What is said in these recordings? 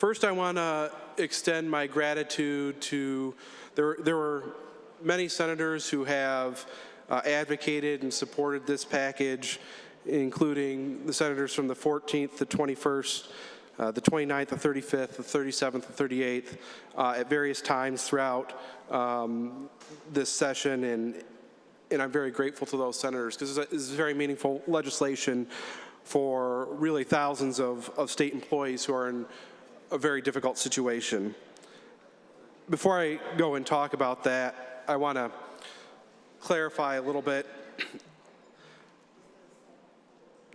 First, I want to extend my gratitude to, there were many senators who have advocated and supported this package, including the senators from the 14th, the 21st, the 29th, the 35th, the 37th, the 38th, at various times throughout this session, and I'm very grateful to those senators because this is very meaningful legislation for really thousands of state employees who are in a very difficult situation. Before I go and talk about that, I want to clarify a little bit.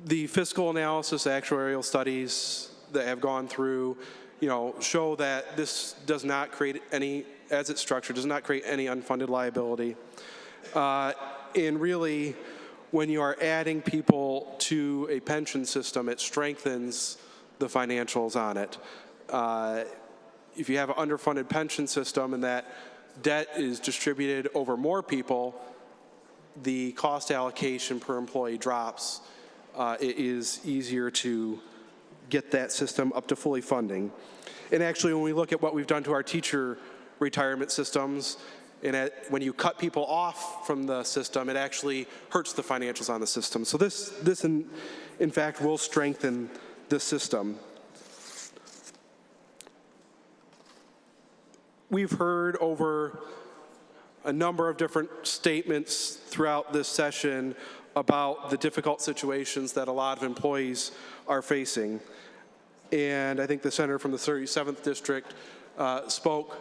The fiscal analysis, actuarial studies that have gone through, show that this does not create any, as it's structured, does not create any unfunded liability. And really, when you are adding people to a pension system, it strengthens the financials on it. If you have an underfunded pension system and that debt is distributed over more people, the cost allocation per employee drops. It is easier to get that system up to fully funding. And actually, when we look at what we've done to our teacher retirement systems, and when you cut people off from the system, it actually hurts the financials on the system. So this in fact, will strengthen the system. We've heard over a number of different statements throughout this session about the difficult situations that a lot of employees are facing. And I think the senator from the 37th district spoke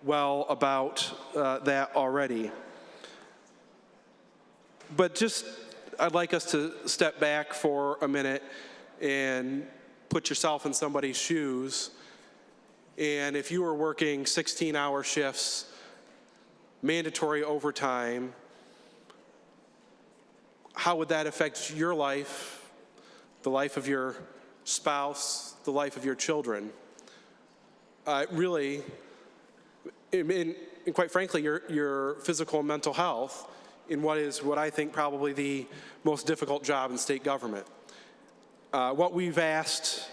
well about that already. But I'd like us to step back for a minute and put yourself in somebody's shoes. And if you were working 16-hour shifts, mandatory overtime, how would that affect your life, the life of your spouse, the life of your children? Really, and quite frankly, your physical and mental health in what I think probably the most difficult job in state government. What we've asked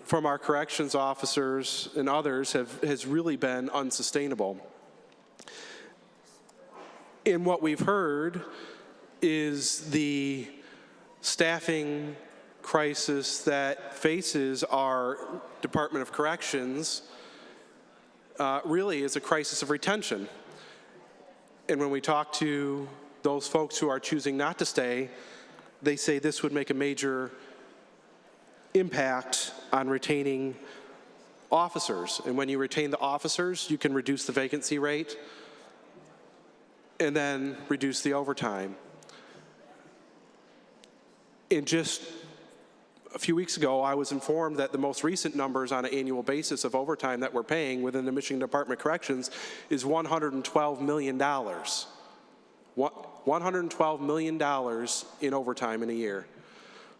from our corrections officers and others has really been unsustainable. And what we've heard is the staffing crisis that faces our Department of Corrections really is a crisis of retention. And when we talk to those folks who are choosing not to stay, they say this would make a major impact on retaining officers. And when you retain the officers, you can reduce the vacancy rate and then reduce the overtime. And just a few weeks ago, I was informed that the most recent numbers on an annual basis of overtime that we're paying within the Michigan Department of Corrections is $112 million. $112 million in overtime in a year.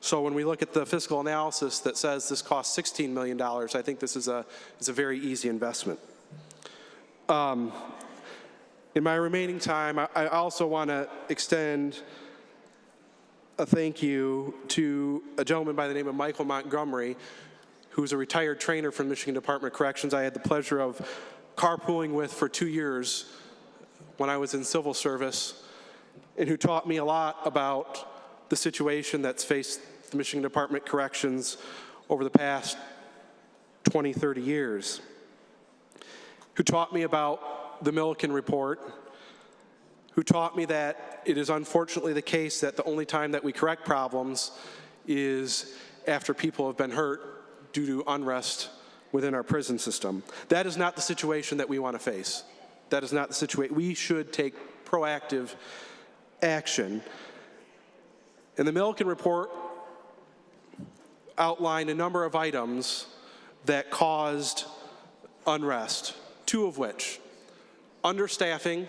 So when we look at the fiscal analysis that says this costs $16 million, I think this is a very easy investment. In my remaining time, I also want to extend a thank you to a gentleman by the name of Michael Montgomery, who's a retired trainer from Michigan Department of Corrections. I had the pleasure of carpooling with for 2 years when I was in civil service, and who taught me a lot about the situation that's faced the Michigan Department of Corrections over the past 20, 30 years, who taught me about the Milliken Report, who taught me that it is unfortunately the case that the only time that we correct problems is after people have been hurt due to unrest within our prison system. That is not the situation that we want to face. That is not the situation. We should take proactive action. And the Milliken Report outlined a number of items that caused unrest, two of which, understaffing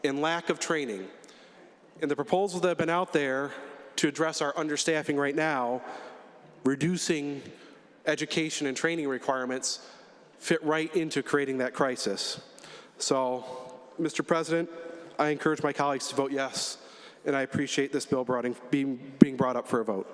and lack of training. And the proposals that have been out there to address our understaffing right now, reducing education and training requirements, fit right into creating that crisis. So, Mr. President, I encourage my colleagues to vote yes, and I appreciate this bill being brought up for a vote.